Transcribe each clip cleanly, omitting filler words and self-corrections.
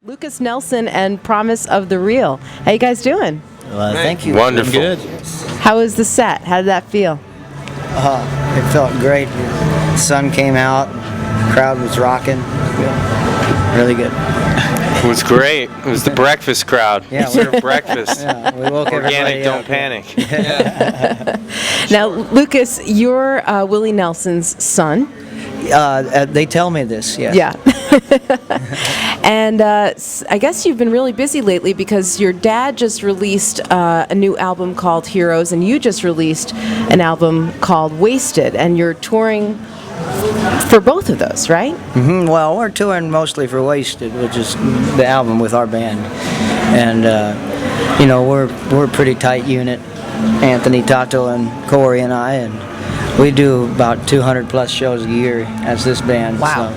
Lukas Nelson and Promise of the Real. How you guys doing? Thank you. Wonderful. Good. How was the set? How did that feel? It felt great. The sun came out. The crowd was rocking. Really good. It was great. It was the breakfast crowd. Yeah, we served breakfast. Yeah, we woke everybody Organic, don't up. panic. Now, Lukas, you're Willie Nelson's son. They tell me this, yes. Yeah. And I guess you've been really busy lately because your dad just released a new album called Heroes, and you just released an album called Wasted, and you're touring for both of those, right? Mm-hmm. Well, we're touring mostly for Wasted, which is the album with our band. And, we're a pretty tight unit, Anthony, Tato, and Corey and I, and we do about 200 plus shows a year as this band. Wow.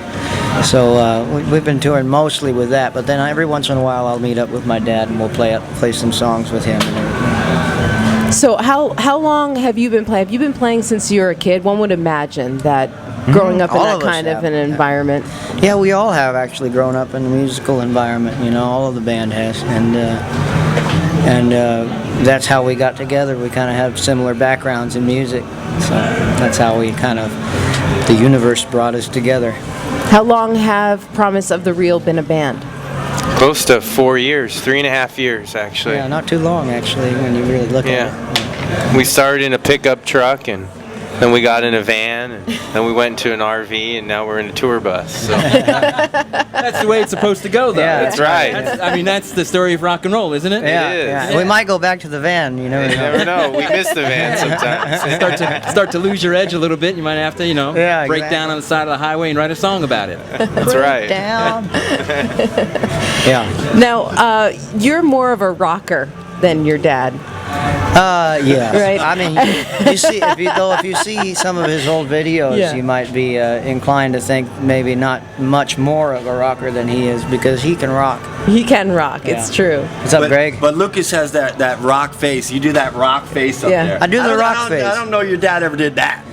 So we've been touring mostly with that, but then every once in a while I'll meet up with my dad and we'll play some songs with him and everything. So how long have you been playing? Have you been playing since you were a kid? One would imagine that growing up in All that of us kind of have. an environment. Yeah, we all have actually grown up in the musical environment, all of the band has, and that's how we got together. We kind of have similar backgrounds in music, so that's how we the universe brought us together. How long have Promise of the Real been a band? Close to 4 years, 3.5 years actually. Yeah, not too long actually when you really look at it. We started in a pickup truck, and then we got in a van, and then we went into an RV, and now we're in a tour bus. So. That's the way it's supposed to go, though. Yeah. That's right. That's the story of rock and roll, isn't it? Yeah, is. yeah. We might go back to the van, You never know. We miss the van sometimes. Start to lose your edge a little bit. You might have to, Yeah, break exactly. down on the side of the highway and write a song about it. That's right. Down. Yeah. Now, you're more of a rocker than your dad. Yeah. Right. I mean, you see, if you see some of his old videos, Yeah. you might be inclined to think maybe not much more of a rocker than he is because he can rock. He can rock. Yeah. It's true. What's up, Greg? But Lukas has that rock face. You do that rock face up Yeah. there. I do the rock face. I don't know your dad ever did that.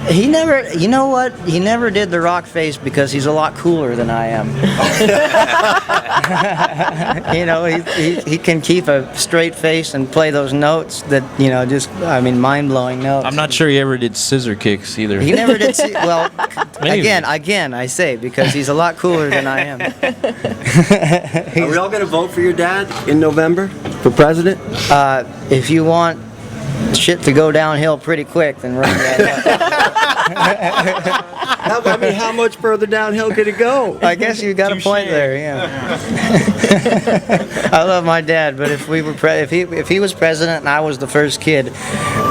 He never. You know what? He never did the rock face because he's a lot cooler than I am. He can keep a straight face and play those notes that mind-blowing notes. I'm not sure he ever did scissor kicks either. He never did. Well, Maybe. again, I say because he's a lot cooler than I am. Are we all going to vote for your dad in November for president? If you want shit to go downhill pretty quick, then run that How much further downhill could it go? I guess you got a point there. Yeah. I love my dad, but if if he was president and I was the first kid,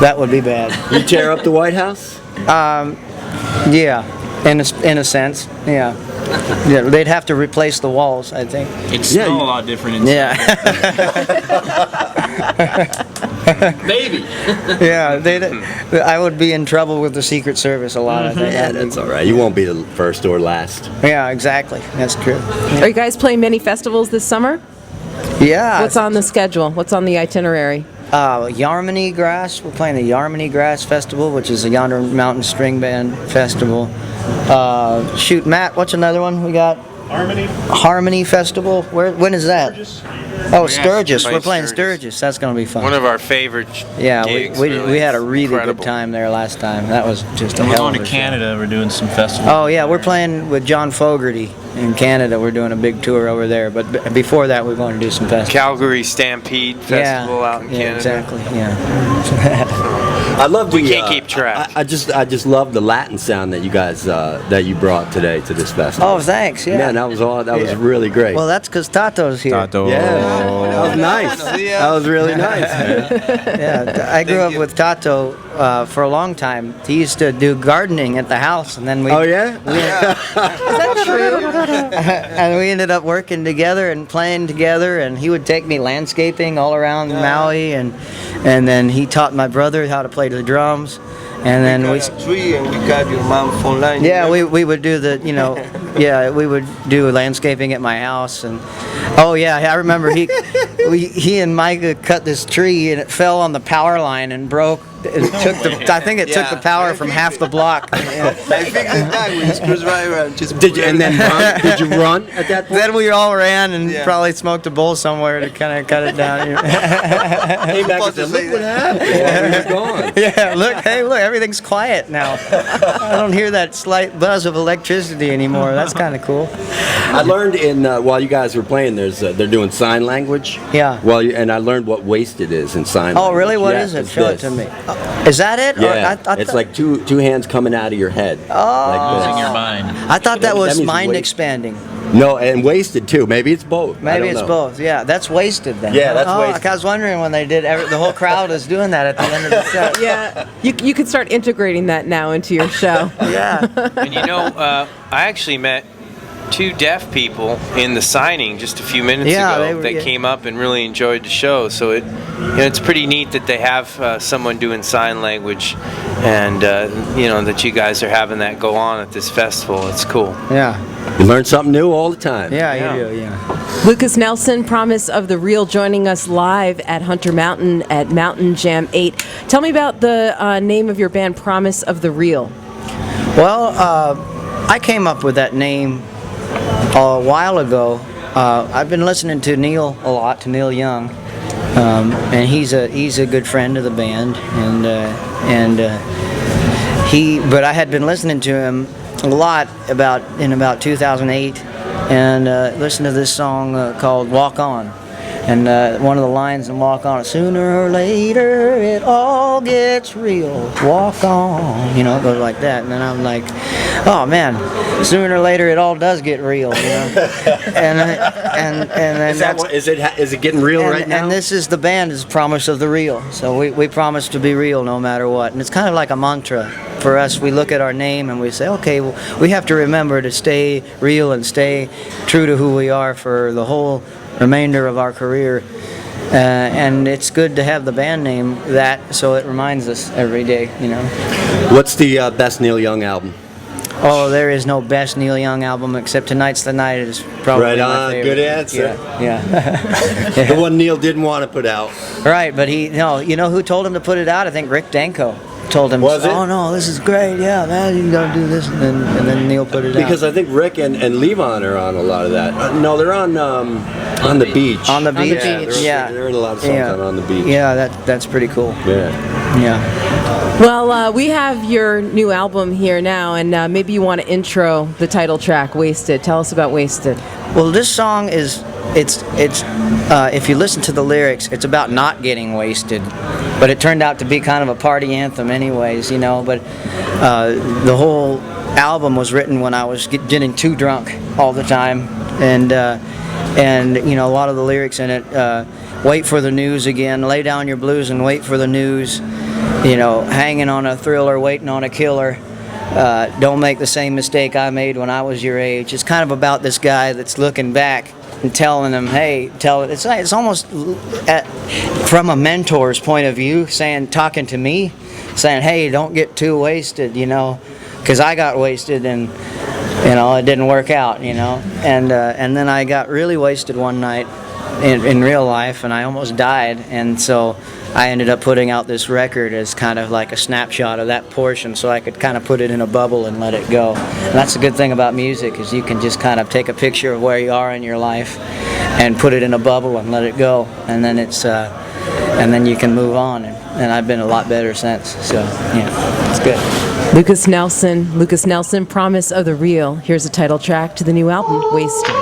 that would be bad. You tear up the White House? Yeah, in a sense, yeah. Yeah, they'd have to replace the walls, I think. It'd smell a lot different inside. Yeah. Baby! Yeah, I would be in trouble with the Secret Service a lot, I think. Yeah, that's all right. You won't be the first or last. Yeah, exactly. That's true. Are you guys playing many festivals this summer? Yeah. What's on the schedule? What's on the itinerary? Yarmany Grass. We're playing the Yarmany Grass Festival, which is a Yonder Mountain String Band Festival. Matt, what's another one we got? Harmony Festival. When is that? Oh, Sturgis. We're playing Sturgis. That's going to be fun. One of our favorite gigs, we really. had a really Incredible. good time there last time. That was just a We're hell going of to a Canada. We're doing some festivals. show. Oh yeah, we're playing with John Fogerty in Canada. We're doing a big tour over there. But before that, we're going to do some festivals. Calgary Stampede Festival out in Canada. Exactly. Yeah. I love We can't keep track. I just love the Latin sound that you guys that you brought today to this festival. Oh, thanks. Yeah. Man, that was really great. Well, that's because Tato's here. Tato. yeah, that was nice. That was really nice. Yeah, I grew up with Tato for a long time. He used to do gardening at the house, and then we. Oh yeah. And we ended up working together and playing together. And he would take me landscaping all around Maui, and then he taught my brother how to play the drums. And then we tree and we got your mom's phone line. Yeah, we would do we would do landscaping at my house, and I remember he and Micah cut this tree and it fell on the power line and broke I think it took the power from half the block. I fixed the tag with a screwdriver and just Did you did you run at that point? Then we all ran and Yeah. probably smoked a bowl somewhere to kind of cut it down. Came back and said, "Look what happened while we were gone." Yeah, look, everything's quiet now. I don't hear that slight buzz of electricity anymore. That's kind of cool. I learned while you guys were playing, they're doing sign language. Yeah. And I learned what wasted is in sign Oh, language. really? What Yeah, is it? it's Show this. it to me. Is that it? Or Yeah, I it's like two hands coming out of your head. Oh. Like Losing this. your mind. I thought that was means mind waste. expanding. No, and wasted too. Maybe it's both. I Maybe don't it's know. both. Yeah, that's wasted then. Yeah, that's oh, wasted. I was wondering when they did. The whole crowd is doing that at the end of the set. Yeah, you could start integrating that now into your show. Yeah. And I actually met 2 deaf people in the signing just a few minutes Yeah, ago they were- that yeah. came up and really enjoyed the show. So it's pretty neat that they have someone doing sign language, and that you guys are having that go on at this festival. It's cool. Yeah. You learn something new all the time. Yeah, you do. Yeah. Lucas Nelson, Promise of the Real, joining us live at Hunter Mountain at Mountain Jam 8. Tell me about the name of your band, Promise of the Real. Well, I came up with that name a while ago. I've been listening to Neil a lot, to Neil Young, and he's a good friend of the band, but I had been listening to him a lot in about 2008, and listened to this song called "Walk On." And one of the lines in Walk On, sooner or later it all gets real, walk on, it goes like that. And then I'm like, oh man, sooner or later it all does get real, and then Is it getting real right now? and this is the band is Promise of the Real. So we promise to be real no matter what. And it's kind of like a mantra for us. We look at our name and we say, okay, well, we have to remember to stay real and stay true to who we are for the whole remainder of our career, and it's good to have the band name that, so it reminds us every day. What's the best Neil Young album? Oh, there is no best Neil Young album except Tonight's the Night is probably Right my on, favorite. good answer. Yeah. The one Neil didn't want to put out. Right, but you know who told him to put it out? I think Rick Danko told him. Was it? Oh no, this is great. Yeah, man, you gotta do this, and then Neil put it out. Because I think Rick and Levon are on a lot of that. No, they're on the beach. On the beach, Yeah, they're in a lot of songs on the beach. Yeah, that's pretty cool. Yeah. Yeah. Well, we have your new album here now, and maybe you want to intro the title track, Wasted. Tell us about Wasted. Well, this song is, if you listen to the lyrics, it's about not getting wasted, but it turned out to be kind of a party anthem anyways, but the whole album was written when I was getting too drunk all the time, and a lot of the lyrics in it, wait for the news again, lay down your blues and wait for the news, hanging on a thriller, waiting on a killer. Don't make the same mistake I made when I was your age. It's kind of about this guy that's looking back and telling them, hey, it's almost from a mentor's point of view, talking to me, saying, hey, don't get too wasted, because I got wasted and it didn't work out, and then I got really wasted one night in real life, and I almost died, and so I ended up putting out this record as kind of like a snapshot of that portion, so I could kind of put it in a bubble and let it go. And that's the good thing about music, is you can just kind of take a picture of where you are in your life and put it in a bubble and let it go, and then and then you can move on. And I've been a lot better since. So yeah, it's good. Lucas Nelson, Promise of the Real. Here's the title track to the new album, Wasted.